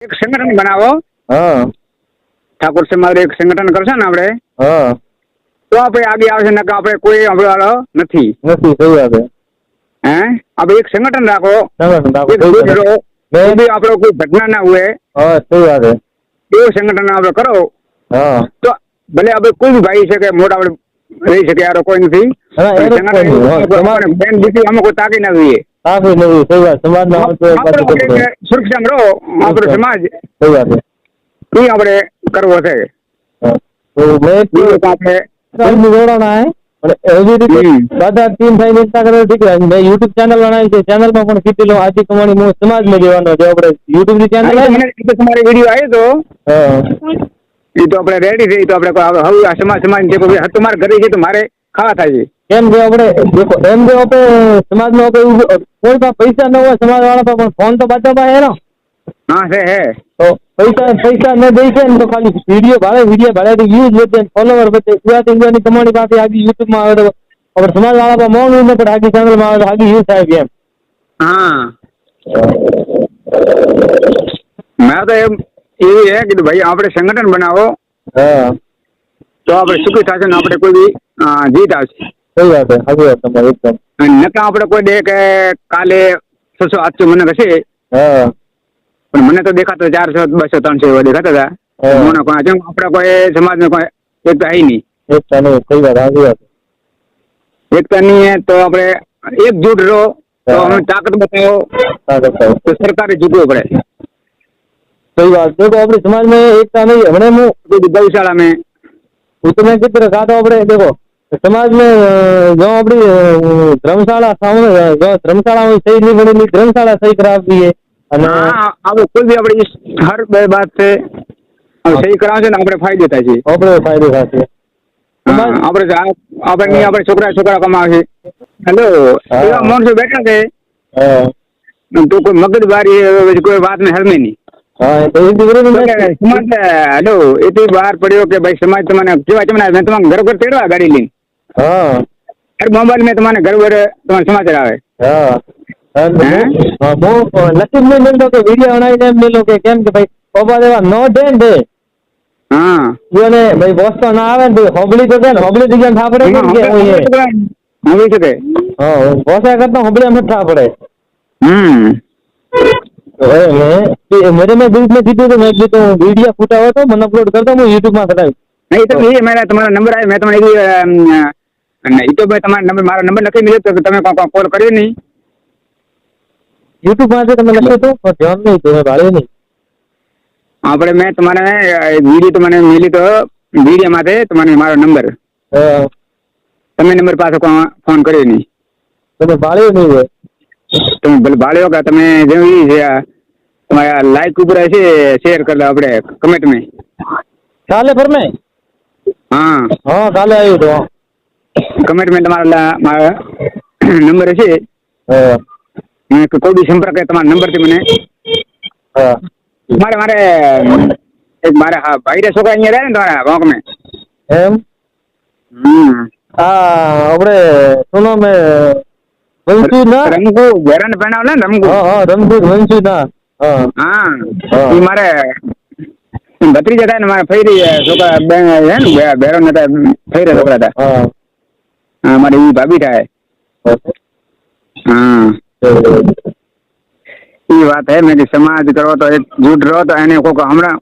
એક સંગઠન બનાવો. હા ઠાકોર સમાજ એક સંગઠન કરશે ને આપણે, હા તો આપણે આગળ આવશે ને આપણે કોઈ આપણો નથી. નથી સહી વાત છે. હે આપણે એક સંગઠન રાખો, સંગઠન રાખો, એક સહી જૂથ વાત રહો, છે. તો બી આપણો કોઈ ઘટના ના હોય હા સહી વાત છે. એવું સંગઠન આપણે કરો હા તો ભલે આપણે કોઈ બી ભાઈ છે કે મોટા આપણે રહી શકે યાર કોઈ નથી. હા પણ એનું જ કોઈ નહીં. હા, સંગઠન બેન દીકરી આમાં કોઈ તાકી ના જોઈએ. સાચું નહીં સહી વાત. સમાજમાં આવતો એક બાજુ આપણે કપડો. સુરક્ષામાં રહો, આપણો સમાજ સહી વાત છે. એ આપણે કરવો છે. હા. તો મેં બીજું તો આપણે જોડાણા હે પણ એવી રીતે બધા ટીમ થઈને એકતા કરે ઠીક છે. મેં યુટ્યુબ ચેનલ બનાવી છે. ચેનલમાં પણ કેટલી આજી કમાણી હું સમાજમાં દેવાનો છે. આપણે યુટ્યુબ ની ચેનલ મને તમારે વિડીયો આવ્યો તો હા એ તો આપણે રેડી છે. એ તો આપણે હવે આ સમાજ તમારે ઘરે છે તો મારે ખાવા થાય છે. એમ જો આપણે દેખો એમ જો આપણે સમાજમાં આપણે કોઈ પણ પૈસા ન હોય સમાજ વાળા પણ ફોન તો બચાવવા હે ને. હા છે હે. તો પૈસા ન દઈ છે ને તો ખાલી વિડીયો ભાડે યુઝ વધે ફોલોવર વધે. ઇન્ડિયાની કમાણી પાસે આગી યુટ્યુબમાં આવે તો આપણે સમાજ વાળા પણ મોંઘું ન પડે. આગી ચેનલમાં આવે તો આગી યુઝ થાય એમ. હા મેં તો એમ એવું હે કીધું ભાઈ આપણે સંગઠન બનાવો હા તો આપણે સુખી થશે ને આપણે કોઈ બી જીત આવશે. સહી વાત છે. સાચી વાત તમારી એકદમ. નકા આપણે કોઈ દે કે કાલે 600-800 મને કશે હા પણ મને તો દેખાતો 400-200-300 એવા દેખાતા હતા. મને કોઈ આપણે કોઈ સમાજને કોઈ એકતા આવી નહીં. એકતા નહીં સહી વાત. સાચી વાત. એકતા નહીં તો આપણે એકજૂટ રહો તો અમે તાકાત બતાવો તો સરકારે ઝૂકવું પડે. सही बात देखो अपने समाज में एकता नहीं है हमने गौशाला में उतने कितने कहा तो अपने देखो समाज में जो अपनी धर्मशाला सामने जो धर्मशाला में सही नहीं बनी धर्मशाला सही खराब भी है. हाँ अब कोई भी अपनी हर बात से सही करावे છે ને આપણે ફાયદો થાય છે. આપણે ફાયદો થાય છે. આપણે છોકરા કમાવે છે. હેલો એવા માણસો બેઠા છે તો કોઈ મગજબારી કોઈ વાત ને હરમે નહીં. સમાજ હેલો એ તો બહાર પડ્યો કે ભાઈ સમાજ તમને કેવા તમને મેં તમારે ઘર ઘર તેડવા ગાડી લઈને મોબાઈલ મેં તમારે ઘર ઘર તમારે સમાચાર આવે. નસીબ નહીં મિલતો કે વિડીયો બનાવીને એમ મિલો કે કેમ કે ભાઈ પપ્પા દેવા નો દે ને હા એને ભાઈ બોસ તો ના આવે ને હોબળી તો દે ને હોબળી જગ્યા થા પડે હોબળી શકે હા બોસા કરતા હોબળી મત થા પડે. मेरे में ग्रुप में कीधું મેં કીધું વિડીયો ફૂટા હોય તો મને અપલોડ કરતો હું યુટ્યુબમાં ચડાવી. નહીં તો એ મેં તમારો નંબર આવ્યો મેં તમને એ તો મેં તમારો નંબર મારો નંબર લખી દીધો તો તમે કોલ કર્યો નહીં. યુટ્યુબમાં તમે લખ્યો તો પણ ધ્યાન નહીં તો ભાળ્યો નહીં. આપણે મેં તમારે વિડીયો તો મને મેલી તો વિડીયો માટે તમારે મારો નંબર તમે નંબર પાસે ફોન કર્યો નહીં. તમે ભાળ્યો નહીં હોય તમે ભલે ભાળ્યો કે તમે જેવી તમારા લાઈક ઉપર હશે શેર કરી લો આપણે કમેન્ટ में કાલે પર મેં હા કાલે આવ્યું તો કમેન્ટ में તમારા મારા નંબર હશે કોઈ બી સંપર્ક તમારા નંબરથી મને મારે એક મારા ભાઈ છોકરા અહીંયા રહે ને તમારા ગામમાં એમ આપણે સુનો મેં વંશુ ના રંગુ ઘેરાને પહેણાવ ને રંગુ રંગુ વંશુ ના એ મારે ભત્રીજા થાય ને મારે ફૈરી છોકરા બેન હે ને બેરો નતા ફૈરા છોકરા હતા મારે એ ભાભી થાય. એ વાત હે મેં સમાજ કરો તો એક જૂઠ રહો તો એને કોઈક હમણાં